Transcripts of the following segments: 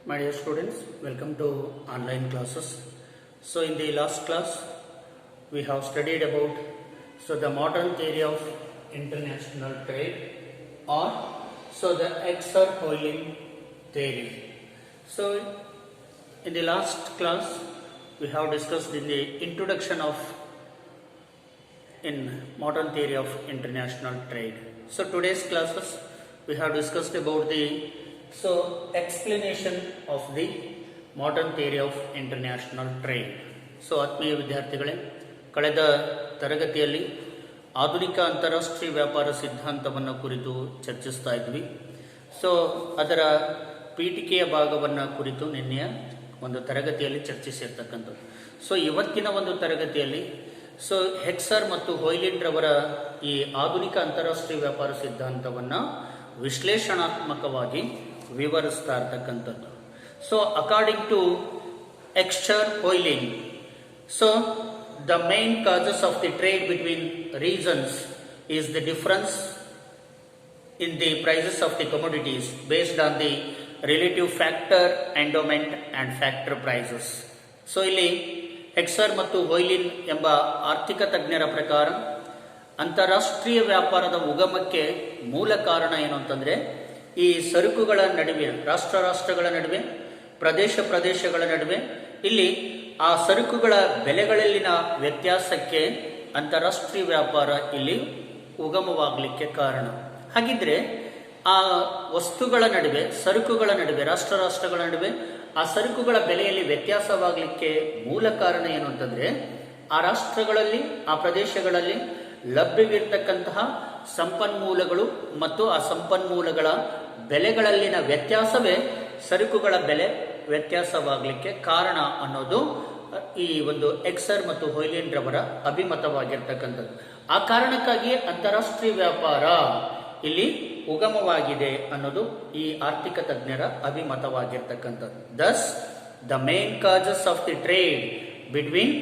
My dear students, welcome to online classes. So in the last class, we have studied about the modern theory of international trade or the Exer-Hoyling theory. So in the last class, we have discussed in the introduction of in modern theory of international trade. So today's classes, we have discussed about the explanation of the modern theory of international trade. So ಆತ್ಮೀಯ ವಿದ್ಯಾರ್ಥಿಗಳೇ, ಕಳೆದ ತರಗತಿಯಲ್ಲಿ ಆಧುನಿಕ ಅಂತಾರಾಷ್ಟ್ರೀಯ ವ್ಯಾಪಾರ ಸಿದ್ಧಾಂತವನ್ನು ಕುರಿತು ಚರ್ಚಿಸ್ತಾ ಇದ್ವಿ. ಸೊ ಅದರ ಪೀಠಿಕೆಯ ಭಾಗವನ್ನು ಕುರಿತು ನಿನ್ನೆಯ ಒಂದು ತರಗತಿಯಲ್ಲಿ ಚರ್ಚಿಸಿರ್ತಕ್ಕಂಥದ್ದು. ಸೊ ಇವತ್ತಿನ ಒಂದು ತರಗತಿಯಲ್ಲಿ ಹೆಕ್ಸರ್ ಮತ್ತು ಹೊಯ್ಲಿಂಡ್ ರವರ ಈ ಆಧುನಿಕ ಅಂತಾರಾಷ್ಟ್ರೀಯ ವ್ಯಾಪಾರ ಸಿದ್ಧಾಂತವನ್ನು ವಿಶ್ಲೇಷಣಾತ್ಮಕವಾಗಿ ವಿವರಿಸ್ತಾ ಇರ್ತಕ್ಕಂಥದ್ದು. So according to Exer-Hoyling, the main causes of the trade between regions is the difference in the prices of the commodities based on the relative factor, endowment and factor prices. So ಇಲ್ಲಿ ಹೆಕ್ಸರ್ ಮತ್ತು ಹೊಯ್ಲಿನ್ ಎಂಬ ಆರ್ಥಿಕ ತಜ್ಞರ ಪ್ರಕಾರ ಅಂತಾರಾಷ್ಟ್ರೀಯ ವ್ಯಾಪಾರದ ಉಗಮಕ್ಕೆ ಮೂಲ ಕಾರಣ ಏನು ಅಂತಂದ್ರೆ, ಈ ಸರಕುಗಳ ನಡುವೆ, ರಾಷ್ಟ್ರಗಳ ನಡುವೆ, ಪ್ರದೇಶಗಳ ನಡುವೆ ಇಲ್ಲಿ ಆ ಸರಕುಗಳ ಬೆಲೆಗಳಲ್ಲಿನ ವ್ಯತ್ಯಾಸಕ್ಕೆ ಅಂತಾರಾಷ್ಟ್ರೀಯ ವ್ಯಾಪಾರ ಇಲ್ಲಿ ಉಗಮವಾಗಲಿಕ್ಕೆ ಕಾರಣ. ಹಾಗಿದ್ರೆ ಆ ವಸ್ತುಗಳ ನಡುವೆ, ಸರಕುಗಳ ನಡುವೆ, ರಾಷ್ಟ್ರಗಳ ನಡುವೆ ಆ ಸರಕುಗಳ ಬೆಲೆಯಲ್ಲಿ ವ್ಯತ್ಯಾಸವಾಗಲಿಕ್ಕೆ ಮೂಲ ಕಾರಣ ಏನು ಅಂತಂದ್ರೆ, ಆ ರಾಷ್ಟ್ರಗಳಲ್ಲಿ, ಆ ಪ್ರದೇಶಗಳಲ್ಲಿ ಲಭ್ಯವಿರ್ತಕ್ಕಂತಹ ಸಂಪನ್ಮೂಲಗಳು ಮತ್ತು ಆ ಸಂಪನ್ಮೂಲಗಳ ಬೆಲೆಗಳಲ್ಲಿನ ವ್ಯತ್ಯಾಸವೇ ಸರಕುಗಳ ಬೆಲೆ ವ್ಯತ್ಯಾಸವಾಗಲಿಕ್ಕೆ ಕಾರಣ ಅನ್ನೋದು ಈ ಒಂದು ಎಕ್ಸರ್ ಮತ್ತು ಹೊಯ್ಲಿಂಡ್ ರವರ ಅಭಿಮತವಾಗಿರ್ತಕ್ಕಂಥದ್ದು. ಆ ಕಾರಣಕ್ಕಾಗಿ ಅಂತಾರಾಷ್ಟ್ರೀಯ ವ್ಯಾಪಾರ ಇಲ್ಲಿ ಉಗಮವಾಗಿದೆ ಅನ್ನೋದು ಈ ಆರ್ಥಿಕ ತಜ್ಞರ ಅಭಿಮತವಾಗಿರ್ತಕ್ಕಂಥದ್ದು. Thus the main causes of the trade between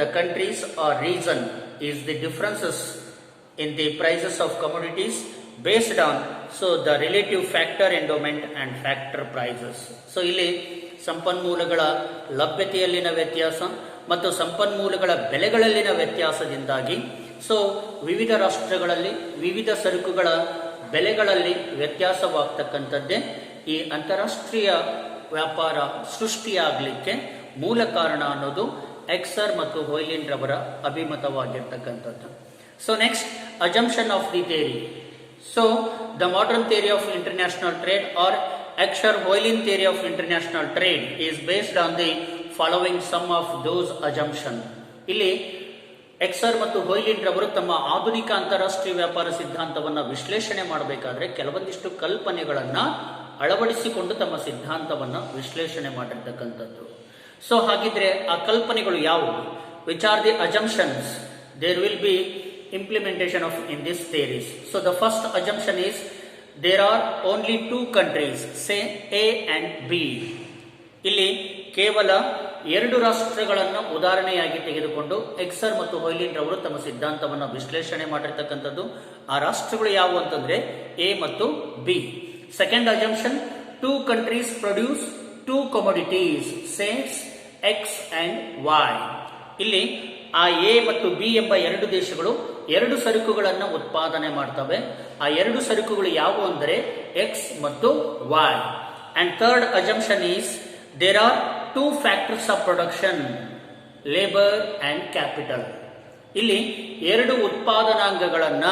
the countries are reason is the differences in the prices of commodities based on the relative factor, endowment and factor prices. So ಇಲ್ಲಿ ಸಂಪನ್ಮೂಲಗಳ ಲಭ್ಯತೆಯಲ್ಲಿನ ವ್ಯತ್ಯಾಸ ಮತ್ತು ಸಂಪನ್ಮೂಲಗಳ ಬೆಲೆಗಳಲ್ಲಿನ ವ್ಯತ್ಯಾಸದಿಂದಾಗಿ ವಿವಿಧ ರಾಷ್ಟ್ರಗಳಲ್ಲಿ ವಿವಿಧ ಸರಕುಗಳ ಬೆಲೆಗಳಲ್ಲಿ ವ್ಯತ್ಯಾಸವಾಗ್ತಕ್ಕಂಥದ್ದೇ ಈ ಅಂತಾರಾಷ್ಟ್ರೀಯ ವ್ಯಾಪಾರ ಸೃಷ್ಟಿಯಾಗಲಿಕ್ಕೆ ಮೂಲ ಕಾರಣ ಅನ್ನೋದು ಎಕ್ಸರ್ ಮತ್ತು ಹೊಯ್ಲಿಂಡ್ ರವರ ಅಭಿಮತವಾಗಿರ್ತಕ್ಕಂಥದ್ದು. So next, assumption of the theory. So the modern theory of international trade or Exer-Hoyling theory of international trade is based on the following some of those assumptions. ಇಲ್ಲಿ ಎಕ್ಸರ್ ಮತ್ತು ಹೊಯ್ಲಿಂಡ್ ರವರು ತಮ್ಮ ಆಧುನಿಕ ಅಂತಾರಾಷ್ಟ್ರೀಯ ವ್ಯಾಪಾರ ಸಿದ್ಧಾಂತವನ್ನು ವಿಶ್ಲೇಷಣೆ ಮಾಡಬೇಕಾದ್ರೆ ಕೆಲವೊಂದಿಷ್ಟು ಕಲ್ಪನೆಗಳನ್ನ ಅಳವಡಿಸಿಕೊಂಡು ತಮ್ಮ ಸಿದ್ಧಾಂತವನ್ನು ವಿಶ್ಲೇಷಣೆ ಮಾಡಿರ್ತಕ್ಕಂಥದ್ದು. ಸೊ ಹಾಗಿದ್ರೆ ಆ ಕಲ್ಪನೆಗಳು ಯಾವುವು? Which are the assumptions there will be implementation of in these theories. So the first assumption is there are only two countries, say A and B. ಇಲ್ಲಿ ಕೇವಲ ಎರಡು ರಾಷ್ಟ್ರಗಳನ್ನು ಉದಾಹರಣೆಯಾಗಿ ತೆಗೆದುಕೊಂಡು ಎಕ್ಸರ್ ಮತ್ತು ಹೊಯ್ಲಿಂಡ್ ರವರು ತಮ್ಮ ಸಿದ್ಧಾಂತವನ್ನು ವಿಶ್ಲೇಷಣೆ ಮಾಡಿರ್ತಕ್ಕಂಥದ್ದು. ಆ ರಾಷ್ಟ್ರಗಳು ಯಾವುವು ಅಂತಂದ್ರೆ ಎ ಮತ್ತು B. Second assumption, two countries produce two commodities, says X and Y. ಇಲ್ಲಿ ಆ ಎ ಮತ್ತು ಬಿ ಎಂಬ ಎರಡು ದೇಶಗಳು ಎರಡು ಸರಕುಗಳನ್ನು ಉತ್ಪಾದನೆ ಮಾಡ್ತವೆ. ಆ ಎರಡು ಸರಕುಗಳು ಯಾವುವು ಅಂದರೆ ಎಕ್ಸ್ ಮತ್ತು Y. And third assumption is there are two factors of production, labour and capital. ಇಲ್ಲಿ ಎರಡು ಉತ್ಪಾದನಾಂಗಗಳನ್ನ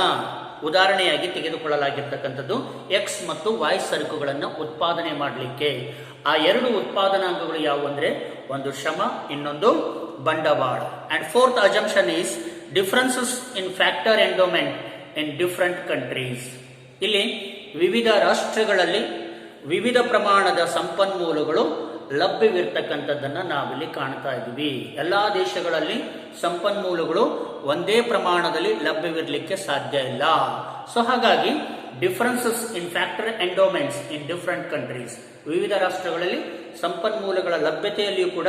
ಉದಾಹರಣೆಯಾಗಿ ತೆಗೆದುಕೊಳ್ಳಲಾಗಿರ್ತಕ್ಕಂಥದ್ದು ಎಕ್ಸ್ ಮತ್ತು ವೈ ಸರಕುಗಳನ್ನು ಉತ್ಪಾದನೆ ಮಾಡಲಿಕ್ಕೆ. ಆ ಎರಡು ಉತ್ಪಾದನಾಂಗಗಳು ಯಾವುವು ಅಂದ್ರೆ ಒಂದು ಶ್ರಮ, ಇನ್ನೊಂದು ಬಂಡವಾಳ. And fourth assumption is differences in factor endowment in different countries. ಇಲ್ಲಿ ವಿವಿಧ ರಾಷ್ಟ್ರಗಳಲ್ಲಿ ವಿವಿಧ ಪ್ರಮಾಣದ ಸಂಪನ್ಮೂಲಗಳು ಲಭ್ಯವಿರ್ತಕ್ಕಂಥದ್ದನ್ನ ನಾವಿಲ್ಲಿ ಕಾಣ್ತಾ ಇದ್ದೀವಿ. ಎಲ್ಲಾ ದೇಶಗಳಲ್ಲಿ ಸಂಪನ್ಮೂಲಗಳು ಒಂದೇ ಪ್ರಮಾಣದಲ್ಲಿ ಲಭ್ಯವಿರಲಿಕ್ಕೆ ಸಾಧ್ಯ ಇಲ್ಲ. ಸೊ ಹಾಗಾಗಿ differences in factor endowments in different countries, ವಿವಿಧ ರಾಷ್ಟ್ರಗಳಲ್ಲಿ ಸಂಪನ್ಮೂಲಗಳ ಲಭ್ಯತೆಯಲ್ಲಿಯೂ ಕೂಡ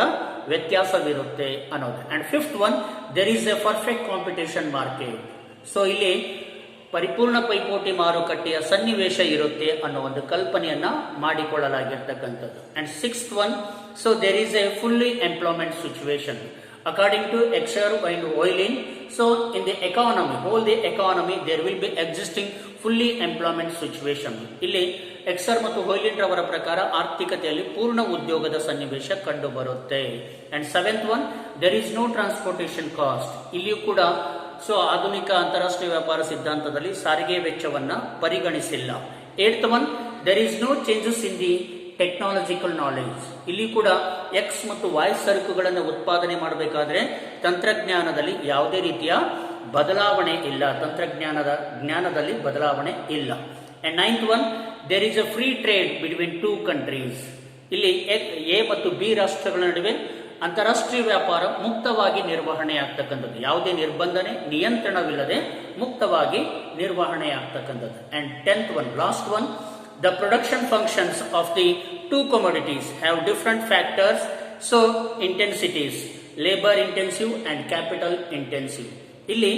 ವ್ಯತ್ಯಾಸವಿರುತ್ತೆ ಅನ್ನೋದು. And fifth one, there is a perfect competition market. So ಇಲ್ಲಿ ಪರಿಪೂರ್ಣ ಪೈಪೋಟಿ ಮಾರುಕಟ್ಟೆಯ ಸನ್ನಿವೇಶ ಇರುತ್ತೆ ಅನ್ನೋ ಒಂದು ಕಲ್ಪನೆಯನ್ನ ಮಾಡಿಕೊಳ್ಳಲಾಗಿರ್ತಕ್ಕಂಥದ್ದು. And sixth one, so there is a fully employment situation according to Exer and Hoylin. So in the economy, whole the economy, there will be existing fully employment situation. ಇಲ್ಲಿ ಎಕ್ಸರ್ ಮತ್ತು ಹೋಯ್ಲಿನ್ ರವರ ಪ್ರಕಾರ ಆರ್ಥಿಕತೆಯಲ್ಲಿ ಪೂರ್ಣ ಉದ್ಯೋಗದ ಸನ್ನಿವೇಶ ಕಂಡು ಬರುತ್ತೆ. And seventh one, there is no transportation cost. ಇಲ್ಲಿಯೂ ಕೂಡ ಸೊ ಆಧುನಿಕ ಅಂತಾರಾಷ್ಟ್ರೀಯ ವ್ಯಾಪಾರ ಸಿದ್ಧಾಂತದಲ್ಲಿ ಸಾರಿಗೆ ವೆಚ್ಚವನ್ನ ಪರಿಗಣಿಸಿಲ್ಲ. Eighth one, there is no changes in the technological knowledge. ಇಲ್ಲಿ ಕೂಡ ಎಕ್ಸ್ ಮತ್ತು ವೈ ಸರಕುಗಳನ್ನು ಉತ್ಪಾದನೆ ಮಾಡಬೇಕಾದ್ರೆ ತಂತ್ರಜ್ಞಾನದಲ್ಲಿ ಯಾವುದೇ ರೀತಿಯ ಬದಲಾವಣೆ ಇಲ್ಲ, ತಂತ್ರಜ್ಞಾನದ ಜ್ಞಾನದಲ್ಲಿ ಬದಲಾವಣೆ ಇಲ್ಲ. And ninth one, there is a free trade between two countries. ಇಲ್ಲಿ ಎ ಮತ್ತು ಬಿ ರಾಷ್ಟ್ರಗಳ ನಡುವೆ ಅಂತಾರಾಷ್ಟ್ರೀಯ ವ್ಯಾಪಾರ ಮುಕ್ತವಾಗಿ ನಿರ್ವಹಣೆ ಆಗ್ತಕ್ಕಂಥದ್ದು, ಯಾವುದೇ ನಿರ್ಬಂಧನೆ ನಿಯಂತ್ರಣವಿಲ್ಲದೆ ಮುಕ್ತವಾಗಿ ನಿರ್ವಹಣೆ ಆಗ್ತಕ್ಕಂಥದ್ದು. And tenth one, last one, the production functions of the two commodities have different factors, so intensities, labor intensive and capital intensive. ಇಲ್ಲಿ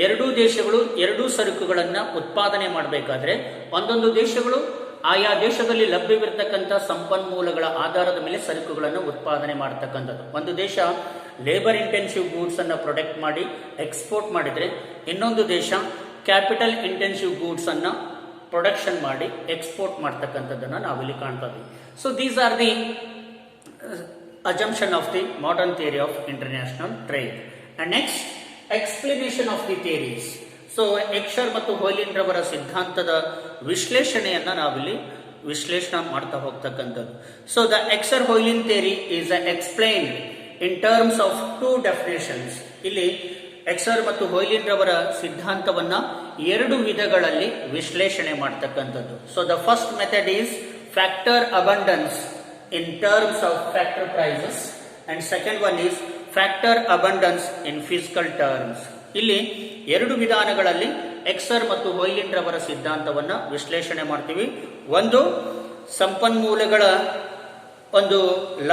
ಎರಡೂ ದೇಶಗಳು ಎರಡೂ ಸರಕುಗಳನ್ನ ಉತ್ಪಾದನೆ ಮಾಡಬೇಕಾದ್ರೆ ಒಂದೊಂದು ದೇಶಗಳು ಆಯಾ ದೇಶದಲ್ಲಿ ಲಭ್ಯವಿರತಕ್ಕಂಥ ಸಂಪನ್ಮೂಲಗಳ ಆಧಾರದ ಮೇಲೆ ಸರಕುಗಳನ್ನು ಉತ್ಪಾದನೆ ಮಾಡತಕ್ಕಂಥದ್ದು. ಒಂದು ದೇಶ ಲೇಬರ್ ಇಂಟೆನ್ಸಿವ್ ಗೂಡ್ಸ್ ಅನ್ನ ಪ್ರೊಡಕ್ಟ್ ಮಾಡಿ ಎಕ್ಸ್ಪೋರ್ಟ್ ಮಾಡಿದ್ರೆ ಇನ್ನೊಂದು ದೇಶ ಕ್ಯಾಪಿಟಲ್ ಇಂಟೆನ್ಸಿವ್ ಗೂಡ್ಸ್ ಅನ್ನ ಪ್ರೊಡಕ್ಷನ್ ಮಾಡಿ ಎಕ್ಸ್ಪೋರ್ಟ್ ಮಾಡ್ತಕ್ಕಂಥದ್ದನ್ನು ನಾವಿಲ್ಲಿ ಕಾಣ್ತಾ ಇದ್ದೀವಿ. So these are the assumption of the modern theory of international trade. And next, explanation of the theories. So Heckscher ಮತ್ತು ಹೋಯ್ಲಿನ್ ರವರ ಸಿದ್ಧಾಂತದ ವಿಶ್ಲೇಷಣೆಯನ್ನ ನಾವಿಲ್ಲಿ ವಿಶ್ಲೇಷಣೆ ಮಾಡ್ತಾ ಹೋಗ್ತಕ್ಕಂಥದ್ದು. So the Heckscher Ohlin theory is explained in terms of two definitions. ಇಲ್ಲಿ Heckscher ಮತ್ತು ಹೋಯ್ಲಿನ್ ರವರ ಸಿದ್ಧಾಂತವನ್ನ ಎರಡು ವಿಧಗಳಲ್ಲಿ ವಿಶ್ಲೇಷಣೆ ಮಾಡತಕ್ಕಂಥದ್ದು. So the first method is factor abundance in terms of factor prices and second one is factor abundance in physical terms. ಇಲ್ಲಿ ಎರಡು ವಿಧಾನಗಳಲ್ಲಿ ಎಕ್ಸರ್ ಮತ್ತು ಹೋಯ್ಲಿನ್ ರವರ ಸಿದ್ಧಾಂತವನ್ನ ವಿಶ್ಲೇಷಣೆ ಮಾಡ್ತೀವಿ. ಒಂದು, ಸಂಪನ್ಮೂಲಗಳ ಒಂದು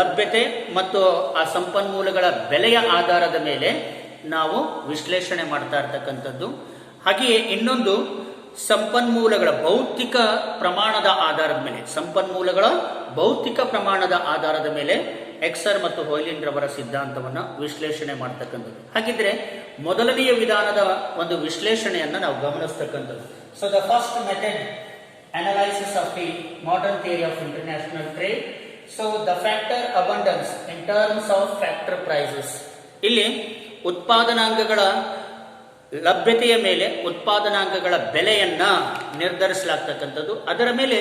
ಲಭ್ಯತೆ ಮತ್ತು ಆ ಸಂಪನ್ಮೂಲಗಳ ಬೆಲೆಯ ಆಧಾರದ ಮೇಲೆ ನಾವು ವಿಶ್ಲೇಷಣೆ ಮಾಡ್ತಾ ಇರ್ತಕ್ಕಂಥದ್ದು. ಹಾಗೆಯೇ ಇನ್ನೊಂದು, ಸಂಪನ್ಮೂಲಗಳ ಭೌತಿಕ ಪ್ರಮಾಣದ ಆಧಾರದ ಮೇಲೆ, ಸಂಪನ್ಮೂಲಗಳ ಭೌತಿಕ ಪ್ರಮಾಣದ ಆಧಾರದ ಮೇಲೆ ಎಕ್ಸರ್ ಮತ್ತು ಹೋಯ್ಲಿನ್ ರವರ ಸಿದ್ಧಾಂತವನ್ನ ವಿಶ್ಲೇಷಣೆ ಮಾಡ್ತಕ್ಕಂಥದ್ದು. ಹಾಗಿದ್ರೆ ಮೊದಲನೆಯ ವಿಧಾನದ ಒಂದು ವಿಶ್ಲೇಷಣೆಯನ್ನ ನಾವು ಗಮನಿಸ್ತಕ್ಕಂಥದ್ದು. So the first method, analysis of the modern theory of international trade. So the factor abundance in terms of factor prices. ಇಲ್ಲಿ ಉತ್ಪಾದನಾಂಗಗಳ ಲಭ್ಯತೆಯ ಮೇಲೆ ಉತ್ಪಾದನಾಂಗಗಳ ಬೆಲೆಯನ್ನ ನಿರ್ಧರಿಸಲಾಗ್ತಕ್ಕಂಥದ್ದು. ಅದರ ಮೇಲೆ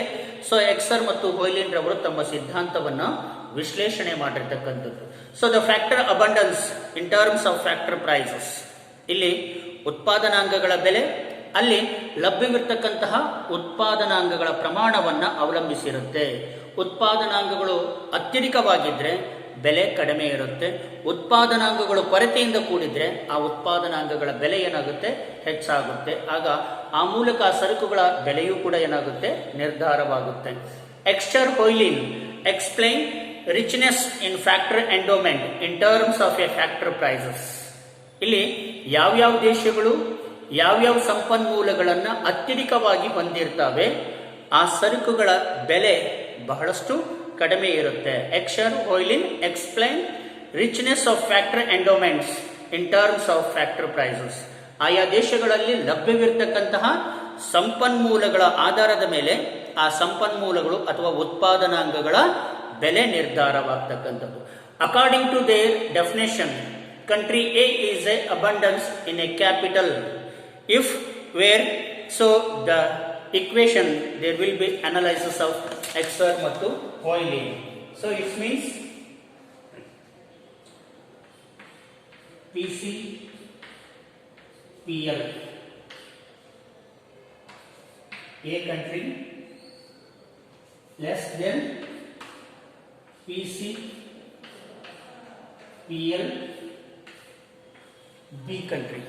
ಸೊ ಎಕ್ಸರ್ ಮತ್ತು ಹೋಯ್ಲಿನ್ ರವರು ತಮ್ಮ ಸಿದ್ಧಾಂತವನ್ನ ವಿಶ್ಲೇಷಣೆ ಮಾಡಿರ್ತಕ್ಕಂಥದ್ದು. So the factor abundance in terms of factor prices. ಇಲ್ಲಿ ಉತ್ಪಾದನಾಂಗಗಳ ಬೆಲೆ ಅಲ್ಲಿ ಲಭ್ಯವಿರತಕ್ಕಂತಹ ಉತ್ಪಾದನಾಂಗಗಳ ಪ್ರಮಾಣವನ್ನ ಅವಲಂಬಿಸಿರುತ್ತೆ. ಉತ್ಪಾದನಾಂಗಗಳು ಅತ್ಯಧಿಕವಾಗಿದ್ರೆ ಬೆಲೆ ಕಡಿಮೆ ಇರುತ್ತೆ. ಉತ್ಪಾದನಾಂಗಗಳು ಕೊರತೆಯಿಂದ ಕೂಡಿದ್ರೆ ಆ ಉತ್ಪಾದನಾಂಗಗಳ ಬೆಲೆ ಏನಾಗುತ್ತೆ, ಹೆಚ್ಚಾಗುತ್ತೆ. ಆಗ ಆ ಮೂಲಕ ಆ ಸರಕುಗಳ ಬೆಲೆಯೂ ಕೂಡ ಏನಾಗುತ್ತೆ, ನಿರ್ಧಾರವಾಗುತ್ತೆ. Heckscher Ohlin explain richness in factor endowment in terms of a factor prices. ಇಲ್ಲಿ ಯಾವ್ಯಾವ ದೇಶಗಳು ಯಾವ್ಯಾವ ಸಂಪನ್ಮೂಲಗಳನ್ನ ಅತ್ಯಧಿಕವಾಗಿ ಹೊಂದಿರ್ತವೆ ಆ ಸರಕುಗಳ ಬೆಲೆ ಬಹಳಷ್ಟು ಕಡಿಮೆ ಇರುತ್ತೆ. Heckscher Ohlin explain richness of factor endowments in terms of factor prices. ಆಯಾ ದೇಶಗಳಲ್ಲಿ ಲಭ್ಯವಿರತಕ್ಕಂತಹ ಸಂಪನ್ಮೂಲಗಳ ಆಧಾರದ ಮೇಲೆ ಆ ಸಂಪನ್ಮೂಲಗಳು ಅಥವಾ ಉತ್ಪಾದನಾಂಗಗಳ ಬೆಲೆ ನಿರ್ಧಾರವಾಗ್ತಕ್ಕಂಥದ್ದು. According to their definition, country A is a abundance in a capital if where, so the equation there will be analysis of Exer ಮತ್ತು Hoylin. So it means PC PL A country less than PC PL B country.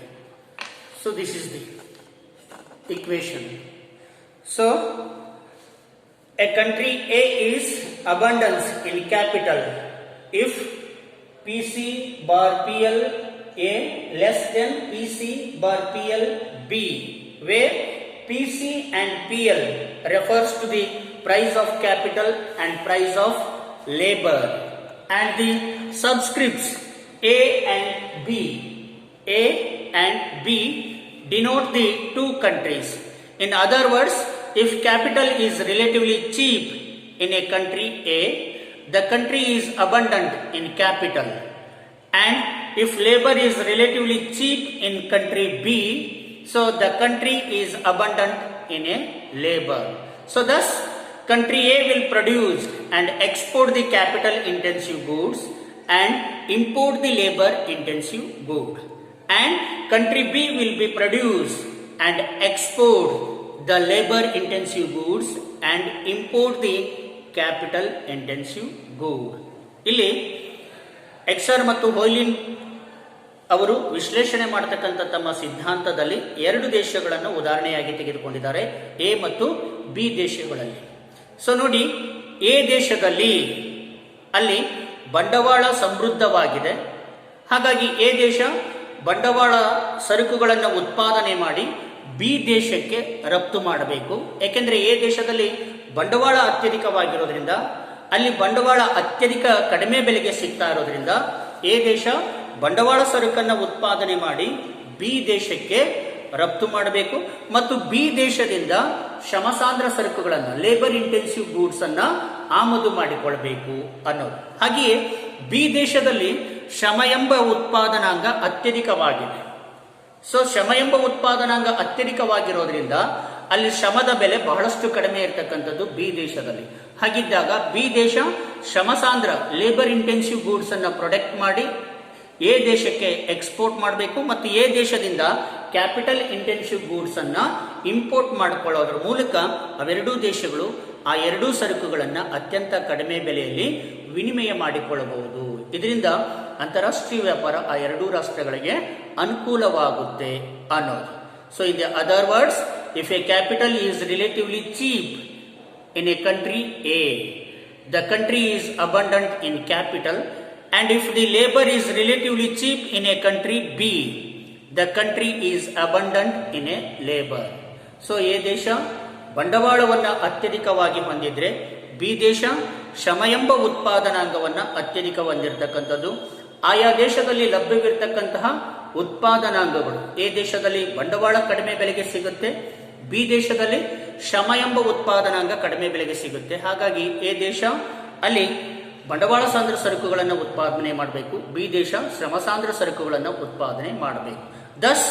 So this is the equation. So a country A is abundance in capital if PC bar PL A less than PC bar PL B where PC and PL refers to the price of capital and price of labor, and the subscripts A and B denote the two countries. In other words, if capital is relatively cheap in a country A, the country is abundant in capital, and if labor is relatively cheap in country B, so the country is abundant in a labor. So thus, country A will produce and export the capital intensive goods and import the labor intensive good, and country B will be produce and export the labor intensive goods and import the capital intensive good. ಇಲ್ಲಿ Heckscher ಮತ್ತು ಹೋಯ್ಲಿನ್ ಅವರು ವಿಶ್ಲೇಷಣೆ ಮಾಡತಕ್ಕಂಥ ತಮ್ಮ ಸಿದ್ಧಾಂತದಲ್ಲಿ ಎರಡು ದೇಶಗಳನ್ನು ಉದಾಹರಣೆಯಾಗಿ ತೆಗೆದುಕೊಂಡಿದ್ದಾರೆ, ಎ ಮತ್ತು ಬಿ ದೇಶಗಳಲ್ಲಿ. ಸೊ ನೋಡಿ, ಎ ದೇಶದಲ್ಲಿ ಅಲ್ಲಿ ಬಂಡವಾಳ ಸಮೃದ್ಧವಾಗಿದೆ. ಹಾಗಾಗಿ ಎ ದೇಶ ಬಂಡವಾಳ ಸರಕುಗಳನ್ನು ಉತ್ಪಾದನೆ ಮಾಡಿ ಬಿ ದೇಶಕ್ಕೆ ರಫ್ತು ಮಾಡಬೇಕು. ಏಕೆಂದರೆ ಎ ದೇಶದಲ್ಲಿ ಬಂಡವಾಳ ಅತ್ಯಧಿಕವಾಗಿರೋದ್ರಿಂದ, ಅಲ್ಲಿ ಬಂಡವಾಳ ಅತ್ಯಧಿಕ ಕಡಿಮೆ ಬೆಲೆಗೆ ಸಿಗ್ತಾ ಇರೋದ್ರಿಂದ ಎ ದೇಶ ಬಂಡವಾಳ ಸರಕನ್ನು ಉತ್ಪಾದನೆ ಮಾಡಿ ಬಿ ದೇಶಕ್ಕೆ ರಫ್ತು ಮಾಡಬೇಕು ಮತ್ತು ಬಿ ದೇಶದಿಂದ ಶ್ರಮಸಾಂದ್ರ ಸರಕುಗಳನ್ನು, ಲೇಬರ್ ಇಂಟೆನ್ಸಿವ್ ಗೂಡ್ಸ್ ಅನ್ನ ಆಮದು ಮಾಡಿಕೊಳ್ಬೇಕು ಅನ್ನೋದು. ಹಾಗೆಯೇ ಬಿ ದೇಶದಲ್ಲಿ ಶ್ರಮ ಎಂಬ ಉತ್ಪಾದನಾಂಗ ಅತ್ಯಧಿಕವಾಗಿದೆ. ಸೊ ಶ್ರಮ ಎಂಬ ಉತ್ಪಾದನಾಂಗ ಅತ್ಯಧಿಕವಾಗಿರೋದ್ರಿಂದ ಅಲ್ಲಿ ಶ್ರಮದ ಬೆಲೆ ಬಹಳಷ್ಟು ಕಡಿಮೆ ಇರತಕ್ಕಂಥದ್ದು ಬಿ ದೇಶದಲ್ಲಿ. ಹಾಗಿದ್ದಾಗ ಬಿ ದೇಶ ಶ್ರಮಸಾಂದ್ರ, ಲೇಬರ್ ಇಂಟೆನ್ಸಿವ್ ಗೂಡ್ಸ್ ಅನ್ನ ಪ್ರೊಡಕ್ಟ್ ಮಾಡಿ ಎ ದೇಶಕ್ಕೆ ಎಕ್ಸ್ಪೋರ್ಟ್ ಮಾಡಬೇಕು ಮತ್ತು ಎ ದೇಶದಿಂದ ಕ್ಯಾಪಿಟಲ್ ಇಂಟೆನ್ಸಿವ್ ಗೂಡ್ಸ್ ಅನ್ನ ಇಂಪೋರ್ಟ್ ಮಾಡಿಕೊಳ್ಳೋದ್ರ ಮೂಲಕ ಅವೆರಡೂ ದೇಶಗಳು ಆ ಎರಡೂ ಸರಕುಗಳನ್ನು ಅತ್ಯಂತ ಕಡಿಮೆ ಬೆಲೆಯಲ್ಲಿ ವಿನಿಮಯ ಮಾಡಿಕೊಳ್ಳಬಹುದು. ಇದರಿಂದ ಅಂತಾರಾಷ್ಟ್ರೀಯ ವ್ಯಾಪಾರ ಆ ಎರಡೂ ರಾಷ್ಟ್ರಗಳಿಗೆ ಅನುಕೂಲವಾಗುತ್ತೆ ಅನ್ನೋದು. So in the other words, if a capital is relatively cheap in a country A, the country is abundant in capital, and if the labor is relatively cheap in a country B, the country is abundant in a labor. So A ದೇಶ ಬಂಡವಾಳವನ್ನು ಅತ್ಯಧಿಕವಾಗಿ ಹೊಂದಿದ್ರೆ B ದೇಶ ಶ್ರಮ ಎಂಬ ಉತ್ಪಾದನಾಂಗವನ್ನು ಅತ್ಯಧಿಕ ಹೊಂದಿರತಕ್ಕಂಥದ್ದು. ಆಯಾ ದೇಶದಲ್ಲಿ ಲಭ್ಯವಿರತಕ್ಕಂತಹ ಉತ್ಪಾದನಾಂಗಗಳು A ದೇಶದಲ್ಲಿ ಬಂಡವಾಳ ಕಡಿಮೆ ಬೆಲೆಗೆ ಸಿಗುತ್ತೆ, ಬಿ ದೇಶದಲ್ಲಿ ಶ್ರಮ ಎಂಬ ಉತ್ಪಾದನಾಂಗ ಕಡಿಮೆ ಬೆಲೆಗೆ ಸಿಗುತ್ತೆ. ಹಾಗಾಗಿ ಎ ದೇಶ ಅಲ್ಲಿ ಬಂಡವಾಳ ಸಾಂದ್ರ ಸರಕುಗಳನ್ನು ಉತ್ಪಾದನೆ ಮಾಡಬೇಕು, ಬಿ ದೇಶ ಶ್ರಮ ಸಾಂದ್ರ ಸರಕುಗಳನ್ನು ಉತ್ಪಾದನೆ ಮಾಡಬೇಕು. ದಸ್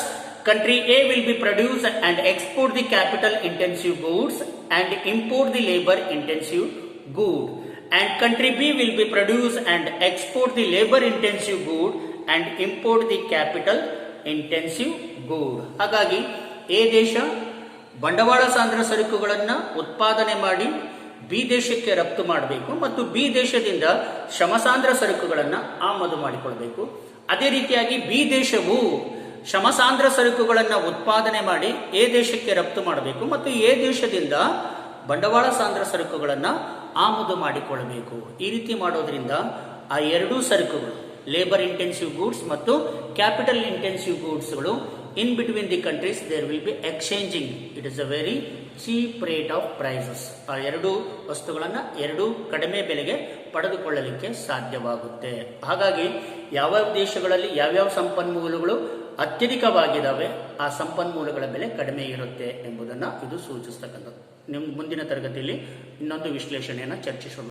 country A will be produce and export the capital intensive goods and import the labor intensive good, and country B will be produce and export the labor intensive good and import the capital intensive good. ಹಾಗಾಗಿ A ದೇಶ ಬಂಡವಾಳ ಸಾಂದ್ರ ಸರಕುಗಳನ್ನು ಉತ್ಪಾದನೆ ಮಾಡಿ B ದೇಶಕ್ಕೆ ರಫ್ತು ಮಾಡಬೇಕು ಮತ್ತು ಬಿ ದೇಶದಿಂದ ಶ್ರಮಸಾಂದ್ರ ಸರಕುಗಳನ್ನು ಆಮದು ಮಾಡಿಕೊಳ್ಬೇಕು. ಅದೇ ರೀತಿಯಾಗಿ ಬಿ ದೇಶವು ಶ್ರಮಸಾಂದ್ರ ಸರಕುಗಳನ್ನು ಉತ್ಪಾದನೆ ಮಾಡಿ ಎ ದೇಶಕ್ಕೆ ರಫ್ತು ಮಾಡಬೇಕು ಮತ್ತು ಎ ದೇಶದಿಂದ ಬಂಡವಾಳ ಸಾಂದ್ರ ಸರಕುಗಳನ್ನು ಆಮದು ಮಾಡಿಕೊಳ್ಳಬೇಕು. ಈ ರೀತಿ ಮಾಡೋದ್ರಿಂದ ಆ ಎರಡೂ ಸರಕುಗಳು, ಲೇಬರ್ ಇಂಟೆನ್ಸಿವ್ ಗೂಡ್ಸ್ ಮತ್ತು ಕ್ಯಾಪಿಟಲ್ ಇಂಟೆನ್ಸಿವ್ ಗೂಡ್ಸ್ಗಳು in between the countries there will be exchanging. It is a very cheap rate of prices. ಆ ಎರಡು ವಸ್ತುಗಳನ್ನು ಎರಡು ಕಡಿಮೆ ಬೆಲೆಗೆ ಪಡೆದುಕೊಳ್ಳಲಿಕ್ಕೆ ಸಾಧ್ಯವಾಗುತ್ತೆ. ಹಾಗಾಗಿ ಯಾವ್ಯಾವ ದೇಶಗಳಲ್ಲಿ ಯಾವ್ಯಾವ ಸಂಪನ್ಮೂಲಗಳು ಅತ್ಯಧಿಕವಾಗಿದ್ದಾವೆ ಆ ಸಂಪನ್ಮೂಲಗಳ ಬೆಲೆ ಕಡಿಮೆ ಇರುತ್ತೆ ಎಂಬುದನ್ನು ಇದು ಸೂಚಿಸ್ತಕ್ಕಂಥದ್ದು. ನಿಮ್ಮ ಮುಂದಿನ ತರಗತಿಯಲ್ಲಿ ಇನ್ನೊಂದು ವಿಶ್ಲೇಷಣೆಯನ್ನು ಚರ್ಚಿಸೋಣ.